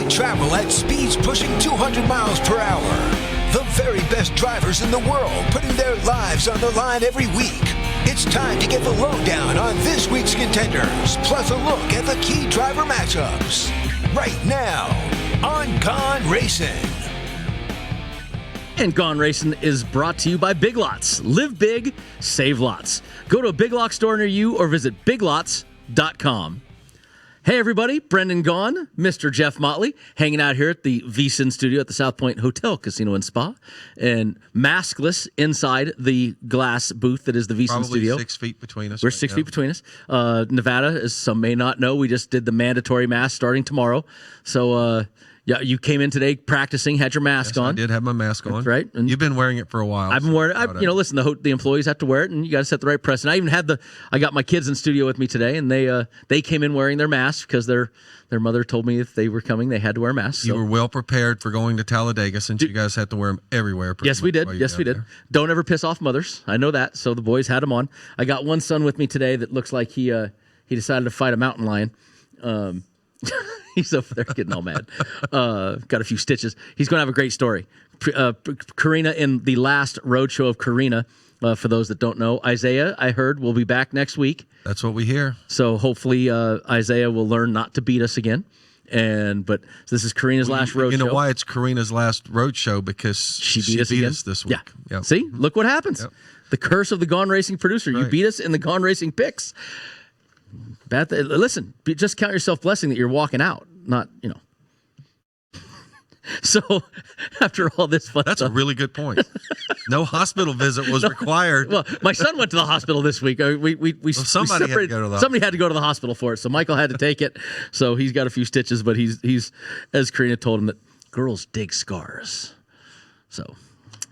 They travel at speeds pushing 200 miles per hour. The very best drivers in the world putting their lives on the line every week. It's time to get the lowdown on this week's contenders, plus a look at the key driver matchups. Right now on Gaughan Racin. And Gaughan Racin is brought to you by Big Lots. Live big, save lots. Go to a Big Lots store near you or visit biglots.com. Hey everybody, Brendan Gaughan, Mr. Jeff Motley, hanging out here at the VSiN studio at the South Point Hotel, Casino and Spa, and maskless inside the glass booth that is the VSiN studio. Probably 6 feet between us. We're 6 feet between us. Nevada, as some may not know, we just did the mandatory mask starting tomorrow. So, yeah, you came in today practicing, had your mask on. I did have my mask on. That's right. And you've been wearing it for a while. I've been wearing it. Listen, the employees have to wear it, and you got to set the right precedent. I even had I got my kids in studio with me today, and they came in wearing their masks because their mother told me if they were coming, they had to wear masks. You were well prepared for going to Talladega since you guys had to wear them everywhere. Yes, we did. Yes, we did. There. Don't ever piss off mothers. I know that. So the boys had them on. I got one son with me today that looks like he decided to fight a mountain lion. He's over there getting all mad. Got a few stitches. He's going to have a great story. Karina in the last roadshow of Karina, for those that don't know, Isaiah, I heard, will be back next week. That's what we hear. So hopefully Isaiah will learn not to beat us again. But this is Karina's last roadshow. You know why it's Karina's last roadshow? Because she beat us this week. Yeah. Yep. See? Look what happens. Yep. The curse of the Gaughan Racing producer. Right. You beat us in the Gaughan Racing picks. Listen, just count yourself blessing that you're walking out, not. So after all this fun That's stuff, a really good point. No hospital visit was required. Well, my son went to the hospital this week. Somebody had to go to the Somebody had to go to the hospital for it, so Michael had to take it. So he's got a few stitches, but he's as Karina told him that girls dig scars. So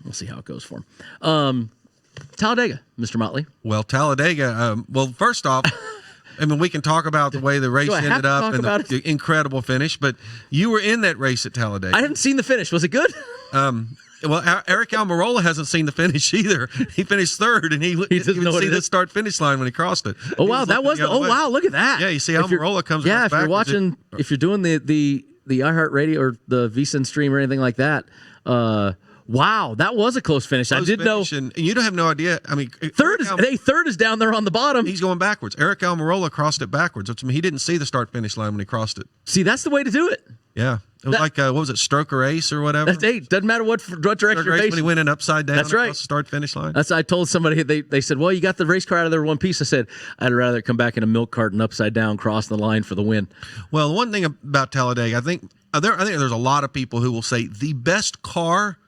we'll see how it goes for him. Talladega, Mr. Motley. Well, Talladega. First off. I mean, we can talk about the way the race ended up and the incredible finish, but you were in that race at Talladega. I haven't seen the finish. Was it good? Eric Almirola hasn't seen the finish either. He finished third, and he didn't see the start-finish line when he crossed it. Oh, wow. Wow, look at that. Yeah, you see Almirola comes Yeah, if you're watching, if you're doing the iHeartRadio or the VSiN stream or anything like that, wow, that was a close finish. I did know. And you don't have no idea. I mean, third is down there on the bottom. He's going backwards. Eric Almirola crossed it backwards. I mean, he didn't see the start-finish line when he crossed it. See, that's the way to do it. Yeah. It was what was it, stroke or ace or whatever? Doesn't matter what direction you're facing. When he went in upside down that's right. across the start-finish line. I told somebody, they said, well, you got the race car out of there one piece. I said, I'd rather come back in a milk carton upside down, crossing the line for the win. Well, the one thing about Talladega, I think there's a lot of people who will say the best car,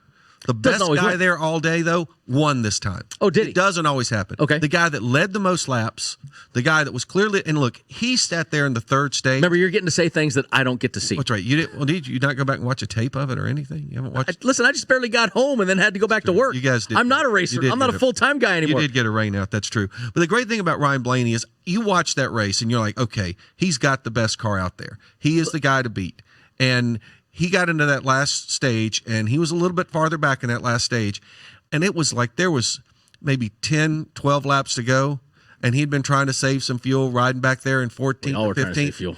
the best guy there all day, though, won this time. Oh, did he? It doesn't always happen. Okay. The guy that led the most laps, the guy that was clearly, and look, he sat there in the third stage. Remember, you're getting to say things that I don't get to see. That's right. Did you not go back and watch a tape of it or anything? You haven't watched? Listen, I just barely got home and then had to go back to work. You guys did. I'm not a racer. I'm not a full-time guy anymore. You did get a rain out. That's true. But the great thing about Ryan Blaney is you watch that race and you're like, okay, he's got the best car out there. He is the guy to beat. And he got into that last stage, and he was a little bit farther back in that last stage, and it was like there was maybe 10, 12 laps to go, and he'd been trying to save some fuel riding back there in 14th or 15th.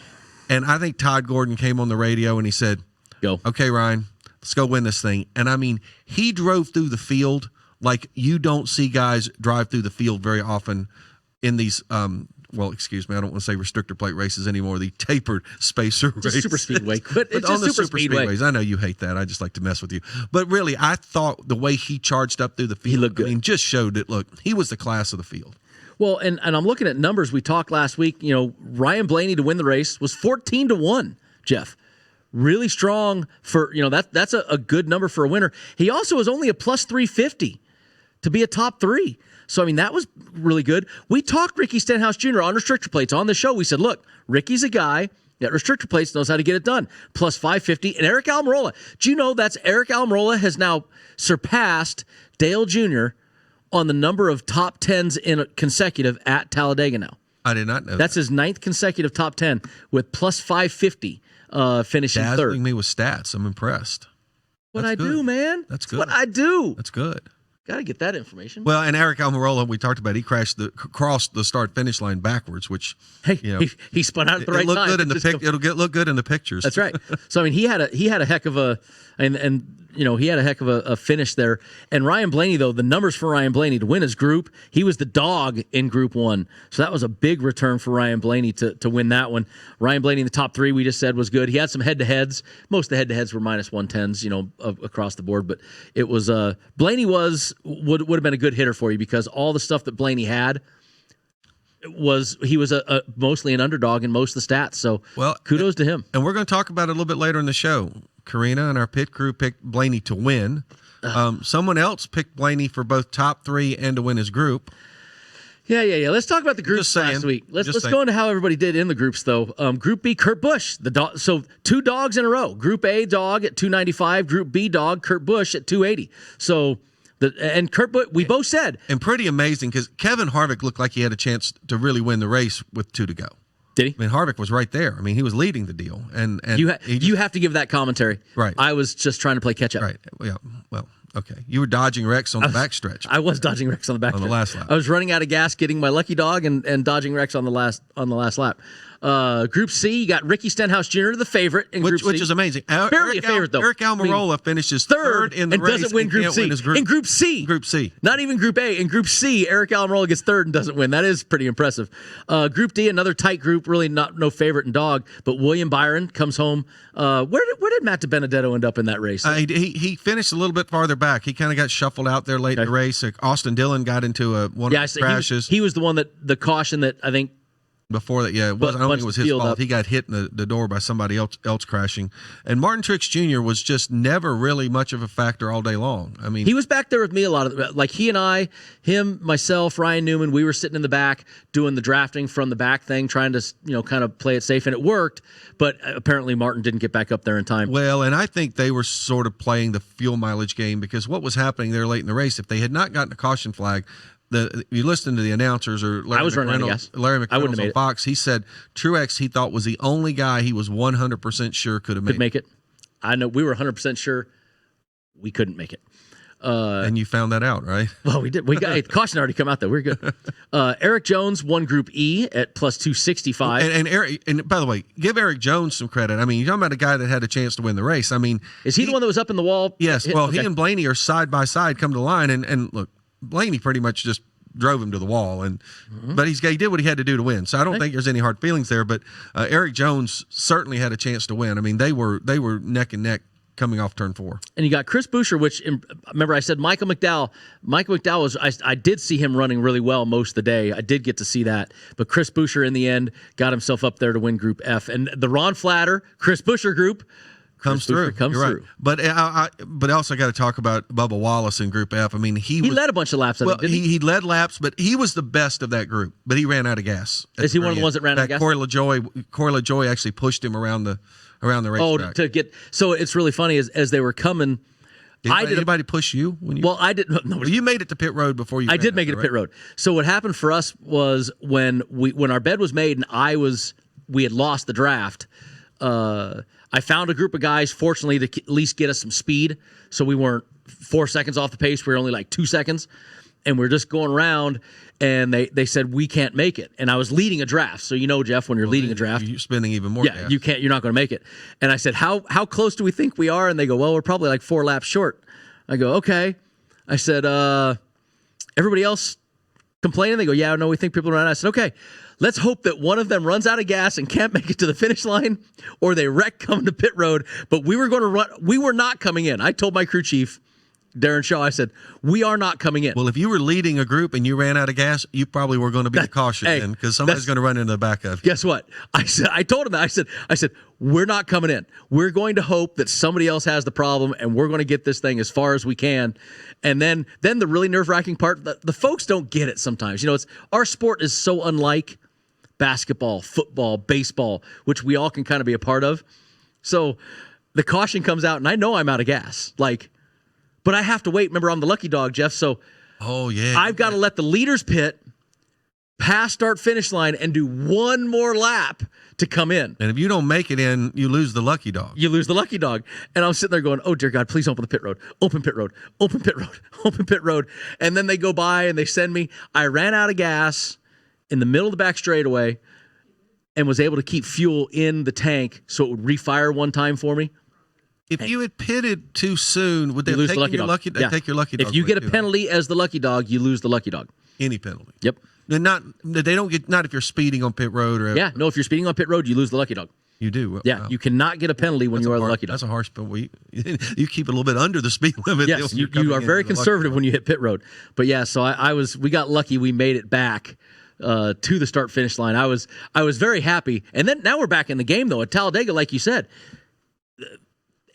And I think Todd Gordon came on the radio, and he said, "Go, okay, Ryan, let's go win this thing." And I mean, he drove through the field like you don't see guys drive through the field very often in these excuse me, I don't want to say restrictor plate races anymore. The tapered spacer races. Super speedway. But it's on just the super speedways. I know you hate that. I just like to mess with you. But really, I thought the way he charged up through the field, he looked good. I mean, just showed that, look, he was the class of the field. Well, and I'm looking at numbers. We talked last week, Ryan Blaney to win the race was 14-1, Jeff. Really strong for, that's a good number for a winner. He also was only a plus 350 to be a top three. So, I mean, that was really good. We talked Ricky Stenhouse Jr. on restrictor plates on the show. We said, look, Ricky's a guy that restrictor plates knows how to get it done. Plus 550. And Eric Almirola. Do you know that's Eric Almirola has now surpassed Dale Jr. on the number of top 10s in consecutive at Talladega now? I did not know That's his 9th consecutive top 10 with plus 550 finishing third. Dazzling me with stats. I'm impressed. What I do, man. That's good. What I do. That's good. Got to get that information. Well, and Eric Almirola, we talked about, he crossed the start finish line backwards, which he spun out at the right time. It'll look good in the pictures. That's right. So I mean, he had a heck of a he had a heck of a finish there. And Ryan Blaney, though, the numbers for Ryan Blaney to win his group, he was the dog in Group 1. So that was a big return for Ryan Blaney to win that one. Ryan Blaney in the top 3, we just said, was good. He had some head-to-heads. Most of the head-to-heads were minus 110s, across the board. But it was Blaney would have been a good hitter for you because all the stuff that Blaney had he was mostly an underdog in most of the stats. So kudos to him. And we're going to talk about it a little bit later in the show. Karina and our pit crew picked Blaney to win. Someone else picked Blaney for both top 3 and to win his group. Yeah. Let's talk about the groups last week. Let's go into how everybody did in the groups, though. Group B, Kurt Busch, the dog. So 2 dogs in a row. Group A, dog at 295. Group B, dog, Kurt Busch at 280. So and Kurt Busch, we both said, and pretty amazing because Kevin Harvick looked like he had a chance to really win the race with 2 to go. Did he? I mean, Harvick was right there. I mean, he was leading the deal, and you have to give that commentary. Right. I was just trying to play catch up. Right. Yeah. Well, okay. You were dodging wrecks on the backstretch. I was dodging wrecks on the backstretch. On the last lap. I was running out of gas, getting my lucky dog, and dodging wrecks on the last lap. Group C, you got Ricky Stenhouse Jr., the favorite in Group C. Which is amazing. Barely a favorite, though. Eric Almirola finishes third in the and race. Doesn't win Group C. In Group C. Group C. Not even Group A. In Group C, Eric Almirola gets third and doesn't win. That is pretty impressive. Group D, another tight group, really no favorite in dog, but William Byron comes home. Where did Matt DiBenedetto end up in that race? He finished a little bit farther back. He kind of got shuffled out there late in the race. Austin Dillon got into one of the crashes. He was the one the caution that I think. Before that, I don't think it was his fault. Up. He got hit in the door by somebody else crashing. And Martin Truex Jr. was just never really much of a factor all day long. I mean, he was back there with me a lot of like he and I, him, myself, Ryan Newman, we were sitting in the back doing the drafting from the back thing, trying to kind of play it safe, and it worked. But apparently Martin didn't get back up there in time. Well, and I think they were sort of playing the fuel mileage game because what was happening there late in the race, if they had not gotten a caution flag, you listen to the announcers or Larry McReynolds on Fox, he said Truex he thought was the only guy he was 100% sure could make it. I know we were 100% sure we couldn't make it. And you found that out, right? Well, we did. We got caution already come out though. We're good. Eric Jones won Group E at plus 265. And Eric, and by the way, give Eric Jones some credit. I mean, you're talking about a guy that had a chance to win the race. I mean, is he the one that was up in the wall? Yes. He and Blaney are side by side, come to the line, and look. Blaney pretty much just drove him to the wall, but he did what he had to do to win. So I don't think there's any hard feelings there. But Eric Jones certainly had a chance to win. I mean, they were neck and neck coming off turn 4. And you got Chris Buescher, which remember I said Michael McDowell. Michael McDowell was I did see him running really well most of the day. I did get to see that. But Chris Buescher in the end got himself up there to win Group F, and the Ron Flatter Chris Buescher group. Comes through. Right. But I also got to talk about Bubba Wallace in Group F. I mean, he led a bunch of laps. Didn't he? He led laps, but he was the best of that group. But he ran out of gas. Is he one of the ones that ran out of gas? Corey LaJoie actually pushed him around the racetrack. Oh, to get. So it's really funny as they were coming. Did anybody push you when you? Well, I didn't. No, you made it to pit road before you. I did make it to pit road. So what happened for us was when our bed was made and we had lost the draft. I found a group of guys, fortunately, to at least get us some speed. So we weren't 4 seconds off the pace. We were only like 2 seconds. And we're just going around, and they said, we can't make it. And I was leading a draft. So Jeff, when you're leading a draft. You're spending even more gas. You're not going to make it. And I said, how close do we think we are? And they go, well, we're probably like 4 laps short. I go, okay. I said, everybody else complaining? They go, yeah, no, we think people are around. I said, okay. Let's hope that one of them runs out of gas and can't make it to the finish line, or they wreck coming to pit road. But we were going to run. We were not coming in. I told my crew chief, Darren Shaw, I said, we are not coming in. Well, if you were leading a group and you ran out of gas, you probably were going to be the caution in because somebody's going to run into the back of you. Guess what? I told him that. I said, we're not coming in. We're going to hope that somebody else has the problem, and we're going to get this thing as far as we can. And then the really nerve-wracking part, the folks don't get it sometimes. Our sport is so unlike basketball, football, baseball, which we all can kind of be a part of. So the caution comes out, and I know I'm out of gas. But I have to wait. Remember, I'm the lucky dog, Jeff. So I've got to let the leaders pit, pass start finish line and do one more lap to come in. And if you don't make it in, you lose the lucky dog. You lose the lucky dog. And I'm sitting there going, oh, dear God, please open the pit road. Open pit road. Open pit road. Open pit road. And then they go by and they send me. I ran out of gas in the middle of the back straightaway and was able to keep fuel in the tank so it would refire one time for me. If you had pitted too soon, would they lose take the lucky your dog. lucky? They take your lucky dog. If you get a with penalty as the lucky dog, you lose the lucky dog. any penalty. Yep. And they don't get, not if you're speeding on pit road or Yeah. No, if you're speeding on pit road, you lose the lucky dog. you do. Yeah. Wow. You cannot get a penalty when you are the lucky dog. That's a harsh penalty. You keep it a little bit under the speed limit. Yes, you are very conservative when you hit pit road. But yeah, so we got lucky. We made it back to the start finish line. I was very happy. And then now we're back in the game though at Talladega, like you said.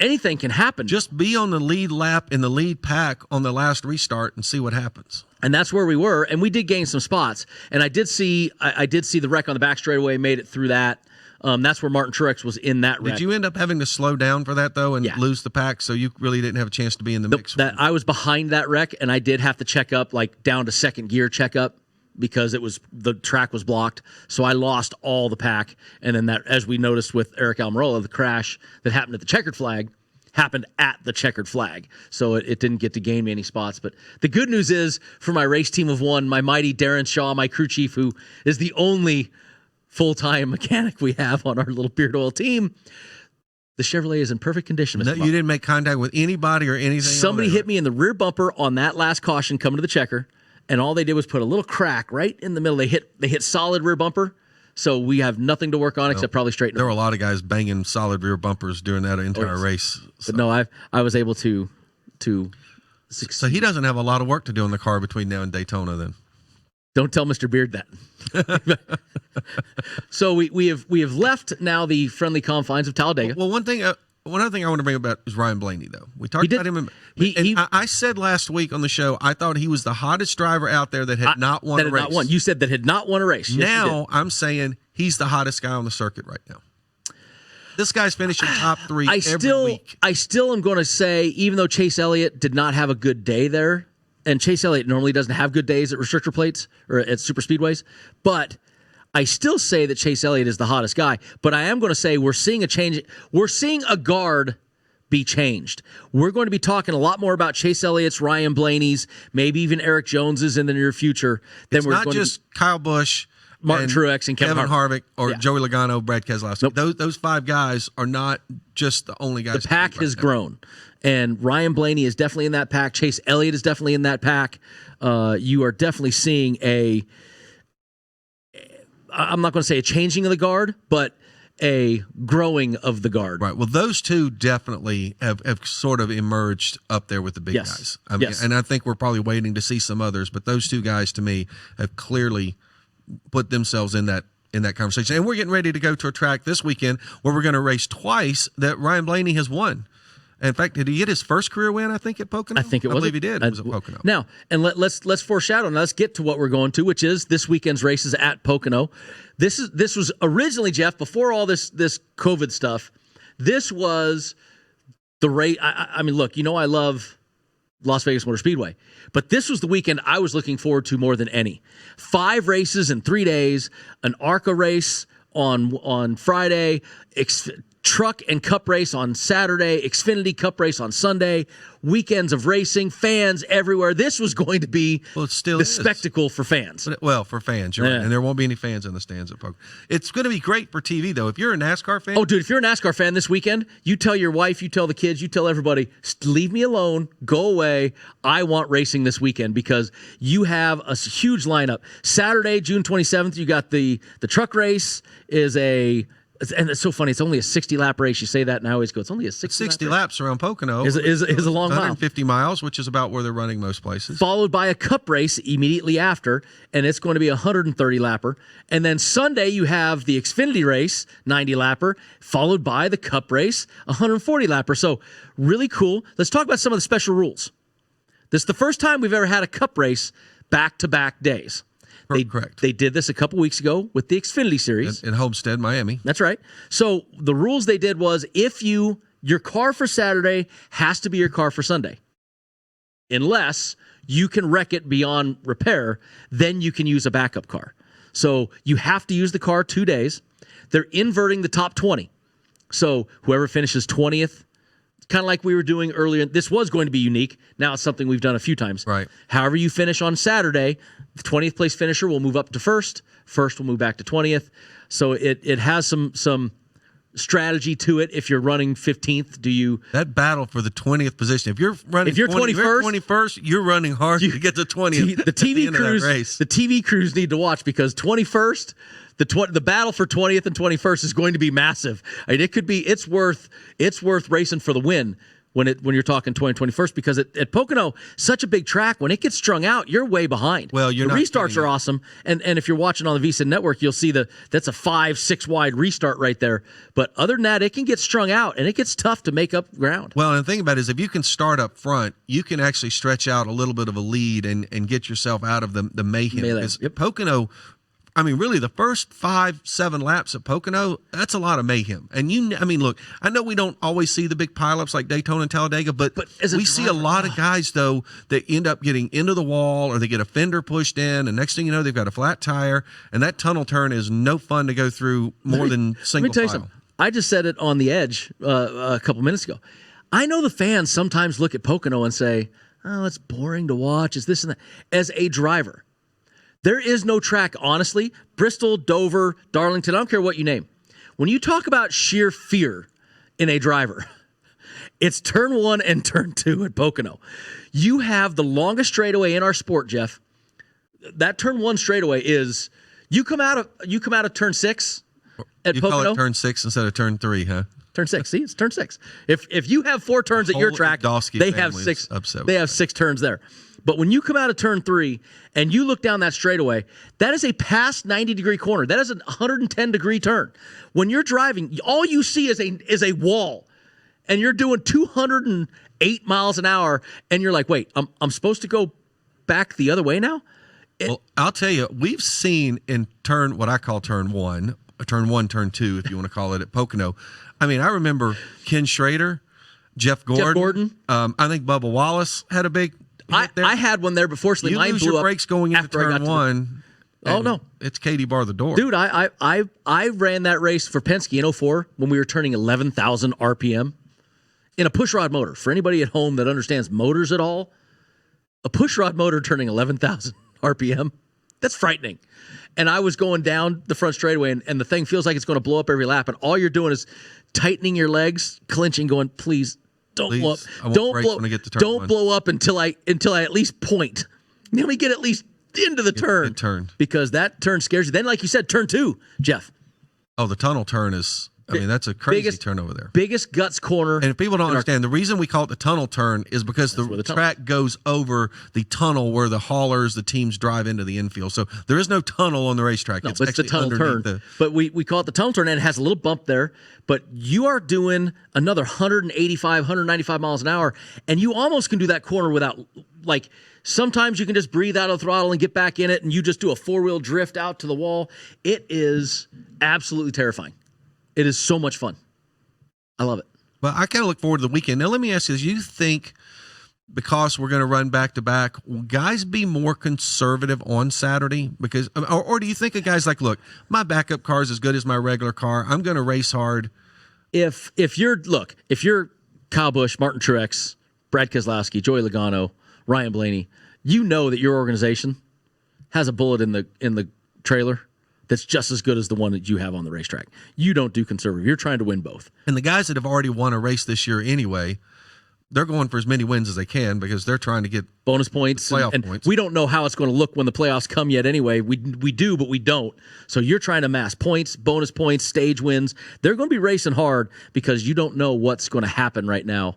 Anything can happen. Just be on the lead lap in the lead pack on the last restart and see what happens. And that's where we were, and we did gain some spots. And I did see the wreck on the back straightaway, made it through that. That's where Martin Truex was in that wreck. Did you end up having to slow down for that though and lose the pack, so you really didn't have a chance to be in the mix? I was behind that wreck, and I did have to check up, like down to second gear checkup, because the track was blocked. So I lost all the pack. And then that, as we noticed with Eric Almirola, the crash that happened at the checkered flag happened at the checkered flag. So it didn't get to gain me any spots. But the good news is, for my race team of one, my mighty Darren Shaw, my crew chief, who is the only full-time mechanic we have on our little beard oil team, the Chevrolet is in perfect condition. No, you didn't make contact with anybody or anything? Somebody hit me in the rear bumper on that last caution coming to the checker, and all they did was put a little crack right in the middle. They hit solid rear bumper, so we have nothing to work on except probably straighten. There were a lot of guys banging solid rear bumpers during that entire race. So. But no, I was able to succeed. So he doesn't have a lot of work to do in the car between now and Daytona then. Don't tell Mr. Beard that. So we have left now the friendly confines of Talladega. Well, one other thing I want to bring about is Ryan Blaney, though. We talked about him. I said last week on the show, I thought he was the hottest driver out there that had not won a race. Not won. You said that had not won a race. Yes, now I'm saying he's the hottest guy on the circuit right now. This guy's finishing top three every week. I still am going to say, even though Chase Elliott did not have a good day there, and Chase Elliott normally doesn't have good days at restrictor plates or at super speedways, but I still say that Chase Elliott is the hottest guy. But I am going to say we're seeing a change. We're seeing a guard be changed. We're going to be talking a lot more about Chase Elliott's, Ryan Blaney's, maybe even Eric Jones's in the near future. It's not just Kyle Busch, Martin Truex, and Kevin Harvick, or Joey Logano, Brad Keselowski. Nope. Those five guys are not just the only guys. The pack has grown. And Ryan Blaney is definitely in that pack. Chase Elliott is definitely in that pack. You are definitely seeing I'm not going to say a changing of the guard, but a growing of the guard. Right. Well, those two definitely have sort of emerged up there with the big guys. And I think we're probably waiting to see some others, but those two guys to me have clearly put themselves in that conversation. And we're getting ready to go to a track this weekend where we're going to race twice that Ryan Blaney has won. In fact, did he get his first career win, I think, at Pocono? I think it was. I believe he did. It was at Pocono. Now, and let's foreshadow. Now, let's get to what we're going to, which is this weekend's races at Pocono. This was originally, Jeff, before all this COVID stuff, this was the race. I mean, look, I love Las Vegas Motor Speedway, but this was the weekend I was looking forward to more than any. 5 races in 3 days, an ARCA race on Friday, truck and cup race on Saturday, Xfinity Cup race on Sunday, weekends of racing, fans everywhere. This was going to be spectacle for fans. For fans, you're right. And there won't be any fans in the stands at Pocono. It's going to be great for TV, though. If you're a NASCAR fan. Oh, dude, if you're a NASCAR fan this weekend, you tell your wife, you tell the kids, you tell everybody, leave me alone, go away. I want racing this weekend because you have a huge lineup. Saturday, June 27th, you got the truck race and it's so funny. It's only a 60-lap race. You say that, and I always go, it's only a 60 laps around Pocono. Is a long mile. 150 miles, which is about where they're running most places. Followed by a cup race immediately after, and it's going to be a 130-lapper. And then Sunday, you have the Xfinity race, 90-lapper, followed by the cup race, 140-lapper. So really cool. Let's talk about some of the special rules. This is the first time we've ever had a cup race back-to-back days. Correct. They did this a couple weeks ago with the Xfinity Series. In Homestead, Miami. That's right. So the rules they did was your car for Saturday has to be your car for Sunday. Unless you can wreck it beyond repair, then you can use a backup car. So you have to use the car 2 days. They're inverting the top 20. So whoever finishes 20th, kind of like we were doing earlier. This was going to be unique. Now it's something we've done a few times. Right. However you finish on Saturday, the 20th place finisher will move up to first. First will move back to 20th. So it has some strategy to it. If you're running 15th, do you that battle for the 20th position? If you're running, if you're 21st, 21st, you're running hard to get to 20th. The TV at the end crews, of that race. the TV crews need to watch because 21st, the battle for 20th and 21st is going to be massive. I mean, it could be it's worth racing for the win when you're talking 21st because at Pocono, such a big track, when it gets strung out, you're way behind. Well, the restarts are awesome, and if you're watching on the VSiN network, you'll see that's a 5-6 wide restart right there. But other than that, it can get strung out, and it gets tough to make up ground. Well, and the thing about it is if you can start up front, you can actually stretch out a little bit of a lead and get yourself out of the mayhem. Because Pocono, I mean, really, the first 5-7 laps at Pocono, that's a lot of mayhem. And look, I know we don't always see the big pileups like Daytona and Talladega, but we see a lot of guys, though, that end up getting into the wall or they get a fender pushed in, and next thing you know, they've got a flat tire, and that tunnel turn is no fun to go through more than single file. Let me tell you something. I just said it on the edge a couple minutes ago. I know the fans sometimes look at Pocono and say, oh, it's boring to watch, it's this and that. As a driver, there is no track, honestly. Bristol, Dover, Darlington, I don't care what you name. When you talk about sheer fear in a driver, it's turn 1 and turn 2 at Pocono. You have the longest straightaway in our sport, Jeff. That turn 1 straightaway is you come out of turn 6 at Pocono. You call it turn 6 instead of turn 3, huh? Turn 6. See, it's turn 6. If you have 4 turns at your track, they have 6. They have 6 turns there. But when you come out of turn 3 and you look down that straightaway, that is a past 90-degree corner. That is a 110-degree turn. When you're driving, all you see is a wall, and you're doing 208 miles an hour, and you're like, wait, I'm supposed to go back the other way now? Well, I'll tell you, we've seen in what I call turn 1, turn 2, if you want to call it, at Pocono. I mean, I remember Ken Schrader, Jeff Gordon. I think Bubba Wallace had a big. I had one there before. So you mine lose blew your up brakes going into turn 1. Oh no, it's Katie bar the door, dude. I ran that race for Penske in 04 when we were turning 11,000 RPM in a pushrod motor. For anybody at home that understands motors at all, a pushrod motor turning 11,000 RPM, that's frightening. And I was going down the front straightaway, and the thing feels like it's going to blow up every lap, and all you're doing is tightening your legs, clinching, going, please. Don't blow up. Don't blow up until I at least point. Let me get at least into the turn. Because that turn scares you. Then, like you said, turn 2, Jeff. Oh, the tunnel turn is. I mean, that's a crazy turn over there. Biggest guts corner. And if people don't understand, the reason we call it the tunnel turn is because the track goes over the tunnel where the haulers, the teams drive into the infield. So there is no tunnel on the racetrack. No, it's the tunnel turn. But we call it the tunnel turn, and it has a little bump there. But you are doing another 185, 195 miles an hour, and you almost can do that corner without, like, sometimes you can just breathe out of the throttle and get back in it, and you just do a 4-wheel drift out to the wall. It is absolutely terrifying. It is so much fun. I love it. Well, I kind of look forward to the weekend. Now, let me ask you this. You think because we're going to run back-to-back, will guys be more conservative on Saturday? Because, or do you think of guys like, look, my backup car is as good as my regular car. I'm going to race hard. If you're Kyle Busch, Martin Truex, Brad Keselowski, Joey Logano, Ryan Blaney, you know that your organization has a bullet in the trailer that's just as good as the one that you have on the racetrack. You don't do conservative. You're trying to win both. And the guys that have already won a race this year anyway, they're going for as many wins as they can because they're trying to get bonus points, playoff points. We don't know how it's going to look when the playoffs come yet anyway. We do, but we don't. So you're trying to amass points, bonus points, stage wins. They're going to be racing hard because you don't know what's going to happen right now.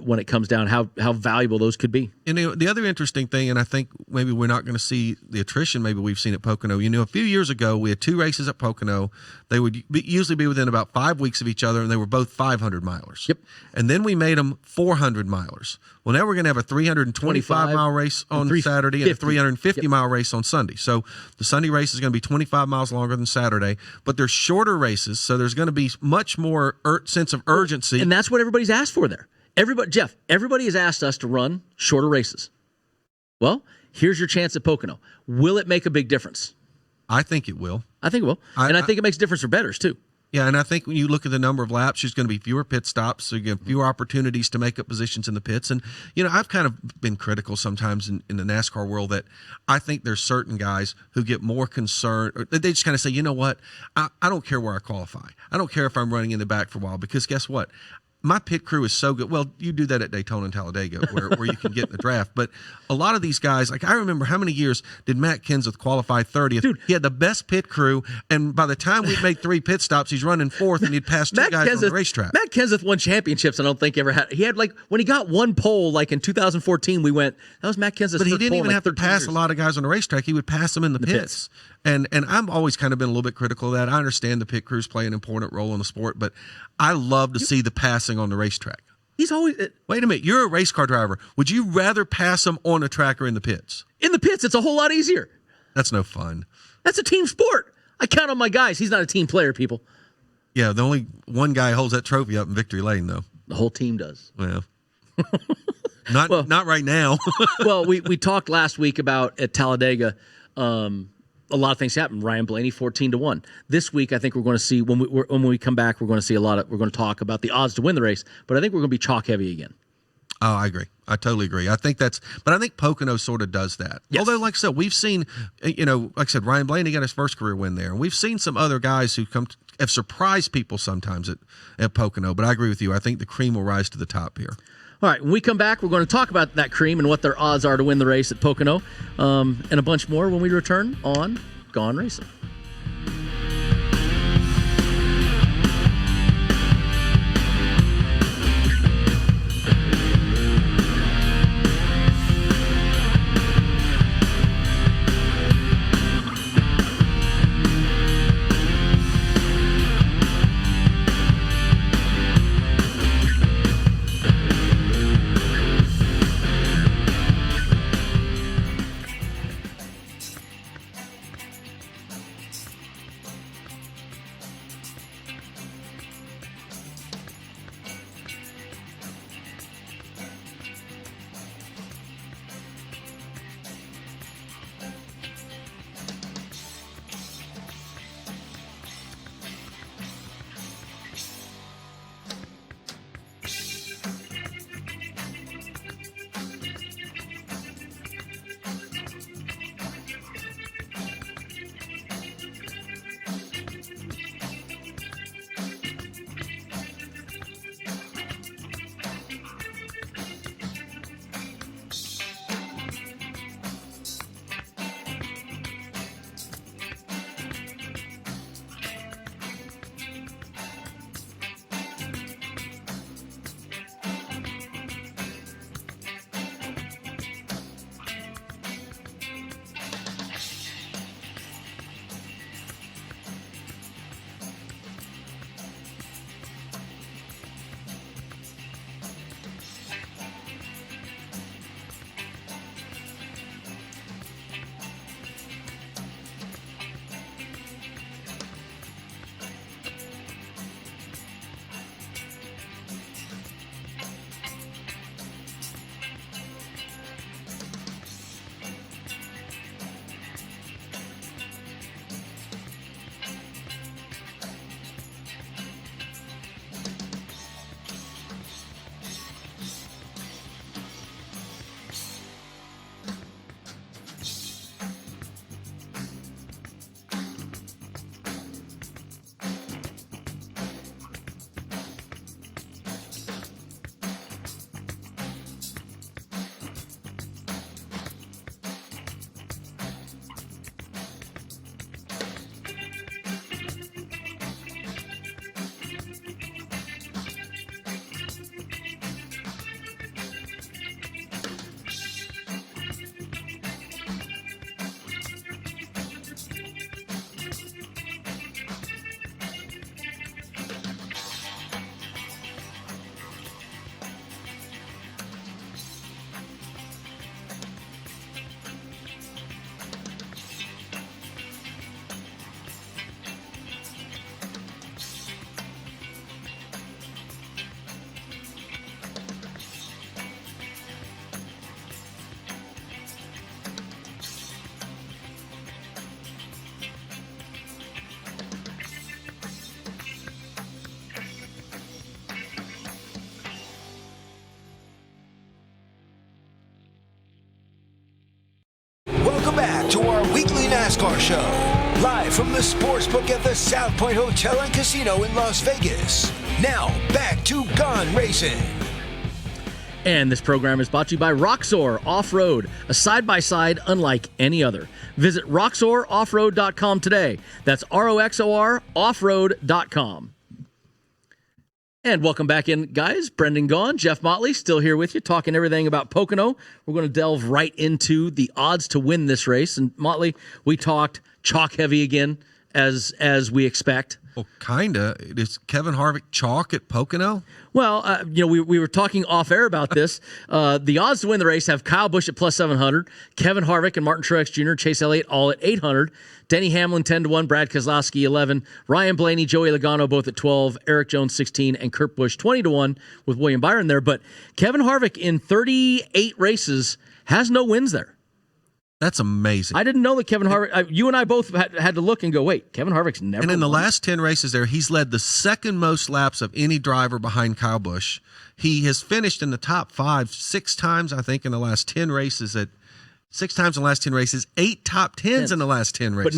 When it comes down, how valuable those could be. And the other interesting thing, and I think maybe we're not going to see the attrition maybe we've seen at Pocono. A few years ago, we had 2 races at Pocono. They would usually be within about 5 weeks of each other, and they were both 500 milers. Yep. And then we made them 400 milers. Well, now we're going to have a 325-mile race on Saturday and a 350-mile race on Sunday. So the Sunday race is going to be 25 miles longer than Saturday, but they're shorter races, so there's going to be much more sense of urgency. And that's what everybody's asked for there. Everybody has asked us to run shorter races. Well, here's your chance at Pocono. Will it make a big difference? I think it will. I think it will. I think it makes a difference for bettors, too. Yeah, and I think when you look at the number of laps, there's going to be fewer pit stops, so you get fewer opportunities to make up positions in the pits. And, I've kind of been critical sometimes in the NASCAR world that I think there's certain guys who get more concerned, or they just kind of say, you know what, I don't care where I qualify. I don't care if I'm running in the back for a while, because guess what? My pit crew is so good. Well, you do that at Daytona and Talladega where you can get in the draft. But a lot of these guys, like I remember how many years did Matt Kenseth qualify 30th? Dude, he had the best pit crew. And by the time we'd make 3 pit stops, he's running 4th and he'd pass 2 guys on the racetrack. Matt Kenseth won championships I don't think ever had. He had when he got 1 pole, in 2014, we went, that was Matt Kenseth's But he first didn't pole even have to pass years. a lot of guys on the racetrack. He would pass them in the pits. And I've always kind of been a little bit critical of that. I understand the pit crews play an important role in the sport, but I love to see the passing on the racetrack. He's always. Wait a minute. You're a race car driver. Would you rather pass them on a track or in the pits? In the pits, it's a whole lot easier. That's no fun. That's a team sport. I count on my guys. He's not a team player, people. Yeah, the only one guy holds that trophy up in victory lane, though. The whole team does. Well, not right now. Well, we talked last week about at Talladega. A lot of things happened. Ryan Blaney 14-1. This week, I think we're going to see when we come back, we're going to see we're going to talk about the odds to win the race. But I think we're going to be chalk heavy again. Oh, I agree. I totally agree. But I think Pocono sort of does that. Yes. Although, like I said, we've seen, like I said, Ryan Blaney got his first career win there, and we've seen some other guys who have surprised people sometimes at Pocono. But I agree with you. I think the cream will rise to the top here. All right, when we come back, we're going to talk about that cream and what their odds are to win the race at Pocono, and a bunch more when we return on Gaughan Racing. NASCAR Show, live from the Sportsbook at the South Point Hotel and Casino in Las Vegas. Now, back to Gaughan Racin. And this program is brought to you by Roxor Off-Road, a side-by-side unlike any other. Visit roxoroffroad.com today. That's ROXOR offroad.com. And welcome back in, guys. Brendan Gaughan, Jeff Motley, still here with you, talking everything about Pocono. We're going to delve right into the odds to win this race. And Motley, we talked chalk heavy again, as we expect. Well, kinda. Is Kevin Harvick chalk at Pocono? Well, we were talking off air about this. The odds to win the race have Kyle Busch at plus 700, Kevin Harvick and Martin Truex Jr., Chase Elliott all at 800, Denny Hamlin 10-1, Brad Keselowski 11, Ryan Blaney, Joey Logano both at 12, Eric Jones 16, and Kurt Busch 20-1 with William Byron there. But Kevin Harvick in 38 races has no wins there. That's amazing. I didn't know that Kevin Harvick. You and I both had to look and go, wait, Kevin Harvick's never. And in the won. last 10 races there, he's led the second most laps of any driver behind Kyle Busch. He has finished in the top 5 6 times, I think, in the last 10 races. 6 times in the last 10 races, 8 top 10s in the last 10 races.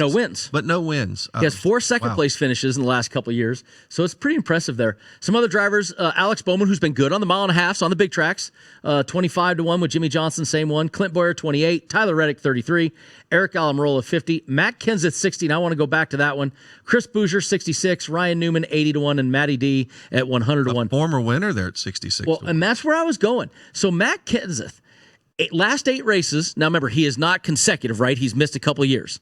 But no wins. He has 4 second-place finishes in the last couple of years, so it's pretty impressive there. Some other drivers, Alex Bowman, who's been good on the mile and a halfs on the big tracks, 25-1 with Jimmy Johnson, same one. Clint Boyer, 28. Tyler Reddick, 33. Eric Almirola, 50. Matt Kenseth, 60. And I want to go back to that one. Chris Bouger, 66. Ryan Newman, 80-1. And Matty D at 100-1. Former winner there at 66. Well, and that's where I was going. So Matt Kenseth, last 8 races. Now, remember, he is not consecutive, right? He's missed a couple of years.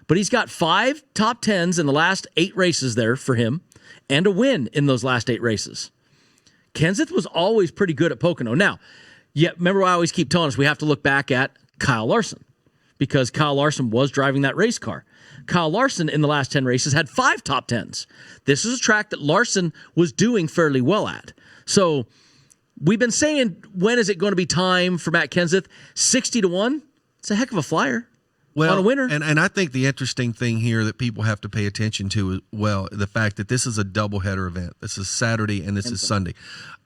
But he's got 5 top 10s in the last 8 races there for him and a win in those last 8 races. Kenseth was always pretty good at Pocono. Now, remember I always keep telling us we have to look back at Kyle Larson because Kyle Larson was driving that race car. Kyle Larson in the last 10 races had 5 top 10s. This is a track that Larson was doing fairly well at. So we've been saying, when is it going to be time for Matt Kenseth? 60-1. It's a heck of a flyer on a winner. And I think the interesting thing here that people have to pay attention to is, the fact that this is a doubleheader event. This is Saturday and this is Sunday.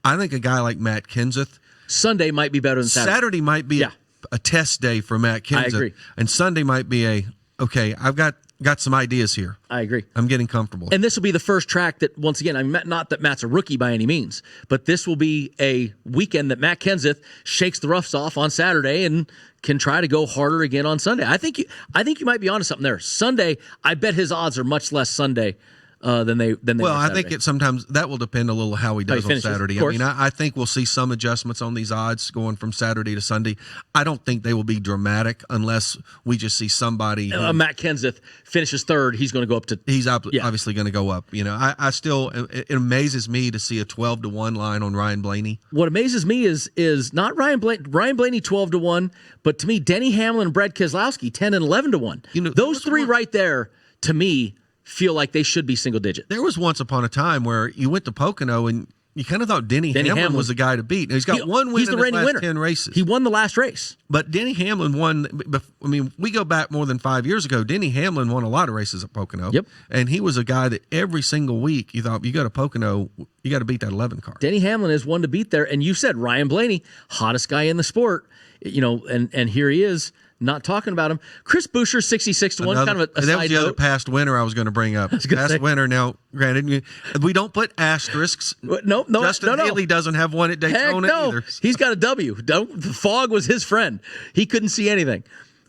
I think a guy like Matt Kenseth, Sunday might be better than Saturday. Saturday might be a test day for Matt Kenseth. I agree. And Sunday might be I've got some ideas here. I agree. I'm getting comfortable. And this will be the first track that, once again, not that Matt's a rookie by any means, but this will be a weekend that Matt Kenseth shakes the roughs off on Saturday and can try to go harder again on Sunday. I think you might be onto something there. Sunday, I bet his odds are much less Sunday than they. Well, I think sometimes that will depend a little how he does on Saturday. I mean, I think we'll see some adjustments on these odds going from Saturday to Sunday. I don't think they will be dramatic unless we just see somebody. Matt Kenseth finishes third. He's going to go up to. He's obviously going to go up. I still, it amazes me to see a 12-1 line on Ryan Blaney. What amazes me is not Ryan Blaney 12-1, but to me Denny Hamlin and Brad Keselowski 10 and 11-1. Those 3 right there to me feel like they should be single digit. There was once upon a time where you went to Pocono and you kind of thought Denny Hamlin was the guy to beat. Now, he's got one win in his last 10 races. He won the last race. But Denny Hamlin won. I mean, we go back more than 5 years ago. Denny Hamlin won a lot of races at Pocono. Yep. And he was a guy that every single week you thought, you go to Pocono, you got to beat that 11 car. Denny Hamlin is one to beat there. And you said Ryan Blaney, hottest guy in the sport, and here he is. Not talking about him. Chris Boucher, 66-1, kind of a that side was the note. other past winner I was going to bring up. Past winner. Now, granted, we don't put asterisks. No. Justin Haley doesn't have one at Daytona either. So. He's got a W. The fog was his friend. He couldn't see anything.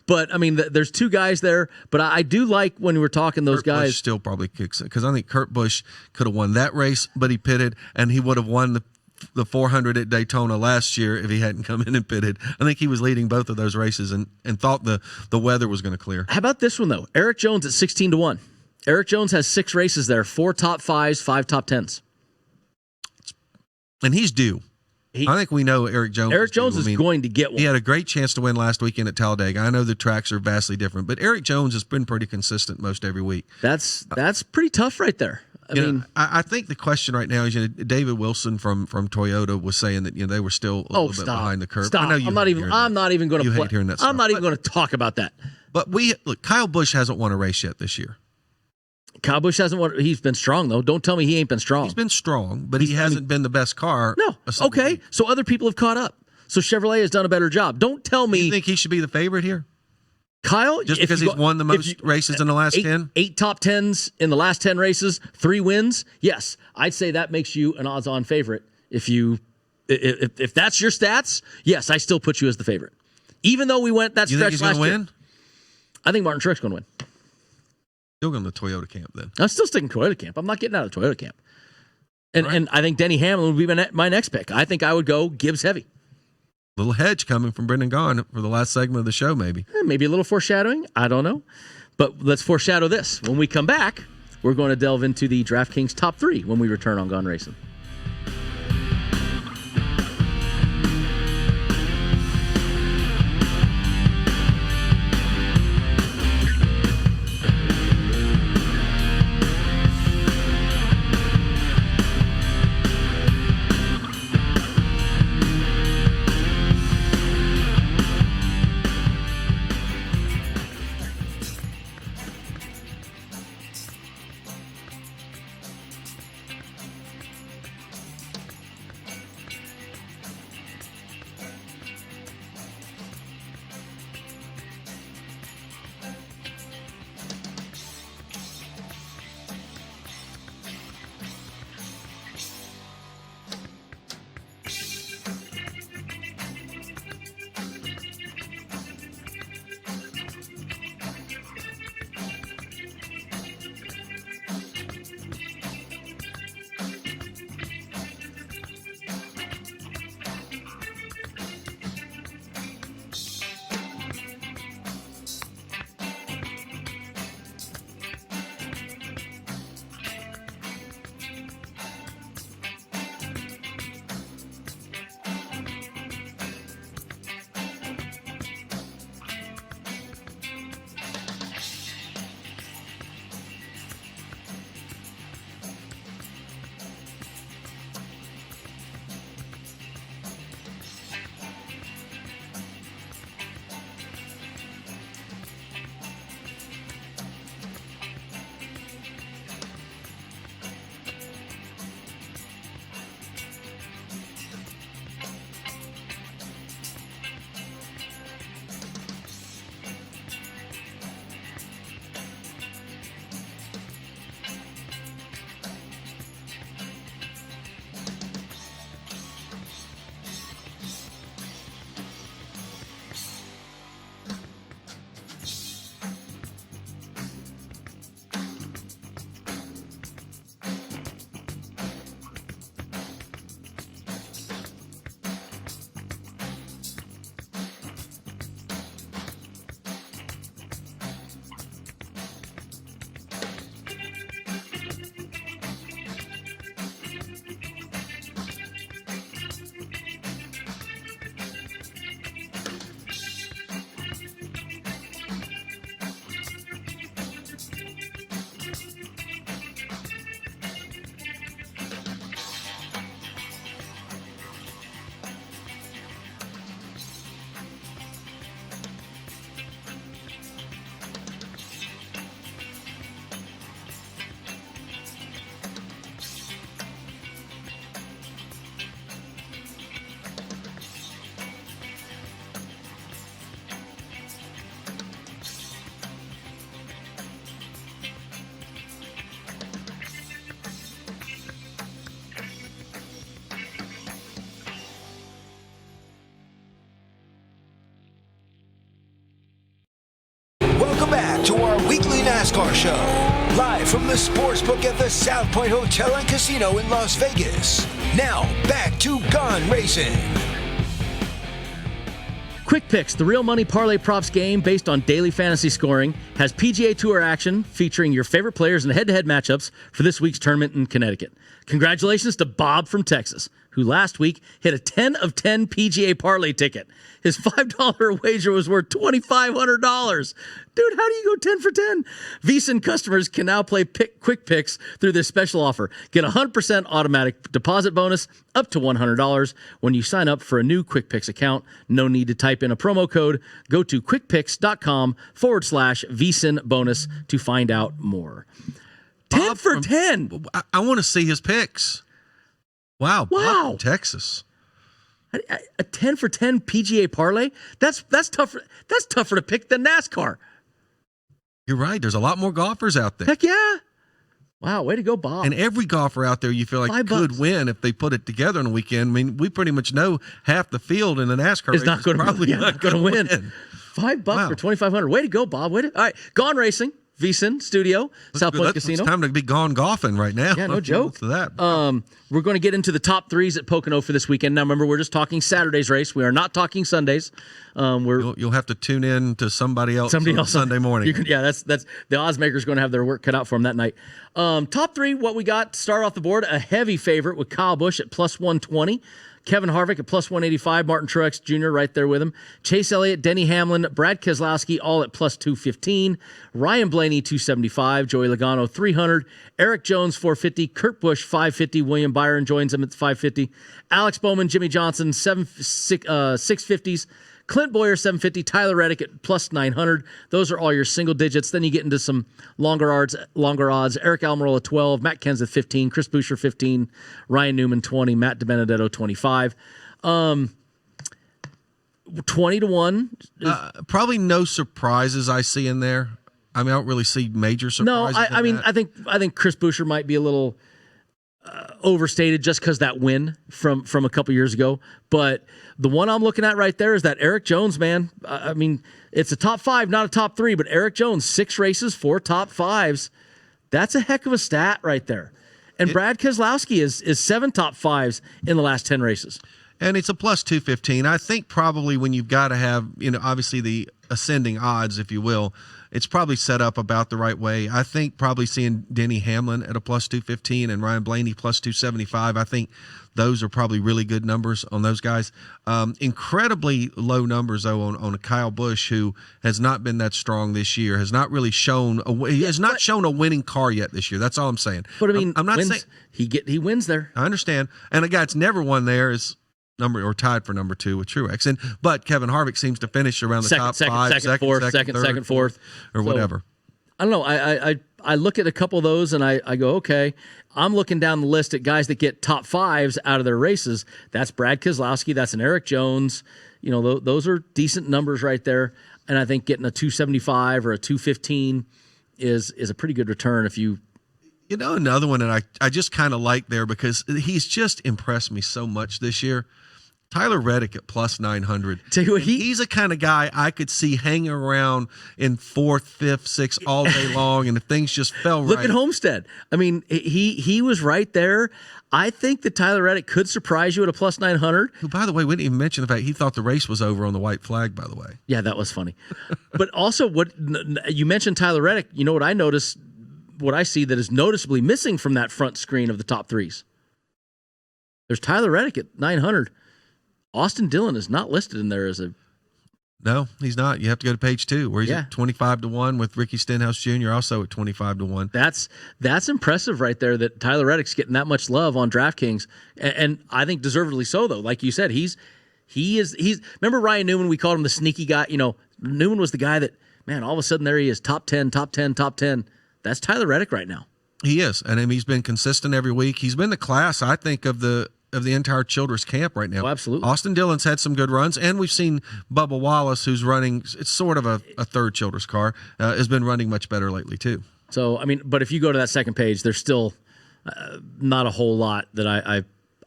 But, I mean, there's 2 guys there. But I do like when we were talking those guys. Busch still probably kicks it because I think Kurt Busch could have won that race, but he pitted, and he would have won the 400 at Daytona last year if he hadn't come in and pitted. I think he was leading both of those races and thought the weather was going to clear. How about this one, though? Eric Jones at 16-1. Eric Jones has 6 races there, 4 top 5s, 5 top 10s. And he's due. I think we know Eric Jones. Eric Jones is going to get one. He had a great chance to win last weekend at Talladega. I know the tracks are vastly different, but Eric Jones has been pretty consistent most every week. That's pretty tough right there. I think the question right now is, David Wilson from Toyota was saying that they were still a little bit behind the curve. Stop. I know I'm not even going to. Hate hearing that stuff. I'm not even going to talk about that. But Kyle Busch hasn't won a race yet this year. Kyle Busch hasn't won. He's been strong though. Don't tell me he ain't been strong. He's been strong, but he hasn't been the best car. No. Okay. So other people have caught up. So Chevrolet has done a better job. Don't tell me. You think he should be the favorite here? Kyle, Just because he's won the most races in the last 10? 8 top 10s in the last 10 races, 3 wins. Yes, I'd say that makes you an odds-on favorite. If that's your stats, yes, I still put you as the favorite. Even though we went that You stretch think he's last going to year. win? I think Martin Truex going to win. Still going to the Toyota camp then. I'm still sticking Toyota camp. I'm not getting out of Toyota camp. And I think Denny Hamlin would be my next pick. I think I would go Gibbs heavy. Little hedge coming from Brendan Gaughan for the last segment of the show, maybe. Maybe a little foreshadowing. I don't know. But let's foreshadow this. When we come back, we're going to delve into the DraftKings top 3 when we return on Gaughan Racing. Welcome back to our weekly NASCAR show, live from the sportsbook at the South Point Hotel and Casino in Las Vegas. Now, back to Gaughan Racing. Quick Picks, the real money parlay props game based on daily fantasy scoring, has PGA Tour action featuring your favorite players and head-to-head matchups for this week's tournament in Connecticut. Congratulations to Bob from Texas, who last week hit a 10 of 10 PGA parlay ticket. His $5 wager was worth $2,500. Dude, how do you go 10 for 10? VSiN customers can now play Quick Picks through this special offer. Get a 100% automatic deposit bonus up to $100 when you sign up for a new Quick Picks account. No need to type in a promo code. Go to quickpicks.com/VSiN bonus to find out more. 10 for 10. I want to see his picks. Wow. Wow. Bob from Texas. A 10 for 10 PGA parlay. That's tougher. That's tougher to pick than NASCAR. You're right. There's a lot more golfers out there. Heck yeah. Wow, way to go, Bob. And every golfer out there you feel like could win if they put it together on a weekend. I mean, we pretty much know half the field in the NASCAR race not going to win. $5 for 2,500. Way to go, Bob. All right, Gaughan Racing, VSiN Studio, South Point Casino. It's time to be gone golfing right now. Yeah, no joke. That. We're going to get into the top threes at Pocono for this weekend. Now, remember, we're just talking Saturday's race. We are not talking Sundays. You'll have to tune in to somebody else Sunday morning. That's the odds maker's going to have their work cut out for them that night. Top three, what we got to start off the board, a heavy favorite with Kyle Busch at plus 120. Kevin Harvick at plus 185, Martin Truex Jr. right there with him. Chase Elliott, Denny Hamlin, Brad Keselowski all at plus 215. Ryan Blaney 275, Joey Logano 300, Eric Jones 450, Kurt Busch 550, William Byron joins him at 550, Alex Bowman, Jimmy Johnson 650s, Clint Boyer 750, Tyler Reddick at plus 900. Those are all your single digits. Then you get into some longer odds. Eric Almirola 12, Matt Kenseth 15, Chris Buescher 15, Ryan Newman 20, Matt DiBenedetto 25. 20 to 1. Probably no surprises I see in there. I mean, I don't really see major surprises. No, I think Chris Buescher might be a little overstated just because that win from a couple years ago. But the one I'm looking at right there is that Eric Jones, man. I mean, it's a top 5, not a top 3, but Eric Jones, 6 races, 4 top 5s. That's a heck of a stat right there. And Brad Keselowski is 7 top 5s in the last 10 races. And it's a plus 215. I think probably when you've got to have, obviously the ascending odds, if you will, it's probably set up about the right way. I think probably seeing Denny Hamlin at a plus 215 and Ryan Blaney plus 275, I think those are probably really good numbers on those guys. Incredibly low numbers, though, on a Kyle Busch, who has not been that strong this year, has not really shown shown a winning car yet this year. That's all I'm saying. But I mean, I'm not saying he wins there. I understand. And a guy that's never won there is tied for number 2 with Truex. But Kevin Harvick seems to finish around the top 5, second, fourth, or whatever. I don't know. I look at a couple of those and I go, okay, I'm looking down the list at guys that get top 5s out of their races. That's Brad Keselowski. That's an Eric Jones. Those are decent numbers right there. And I think getting a 275 or a 215 is a pretty good return if you. Another one that I just kind of like there because he's just impressed me so much this year. Tyler Reddick at plus 900. Tell you what, he's the kind of guy I could see hanging around in 4th, 5th, 6th all day long, and if things just fell right. Look at Homestead. I mean, he was right there. I think that Tyler Reddick could surprise you at a plus 900. Who, by the way, we didn't even mention the fact he thought the race was over on the white flag, by the way. Yeah, that was funny. But also, what you mentioned Tyler Reddick, you know what I noticed, what I see that is noticeably missing from that front screen of the top 3s. There's Tyler Reddick at 900. Austin Dillon is not listed in there as a. No, he's not. You have to go to page 2 where he's at 25 to 1 with Ricky Stenhouse Jr. also at 25 to 1. That's impressive right there that Tyler Reddick's getting that much love on DraftKings, and I think deservedly so though. Like you said, he's remember Ryan Newman? We called him the sneaky guy. Newman was the guy that, man, all of a sudden there he is, top 10. That's Tyler Reddick right now. He is, and he's been consistent every week. He's been the class, I think, of the entire Childress camp right now. Oh, absolutely. Austin Dillon's had some good runs, and we've seen Bubba Wallace, who's running, it's sort of a third Childress car, has been running much better lately too. So, I mean, but if you go to that second page, there's still not a whole lot that I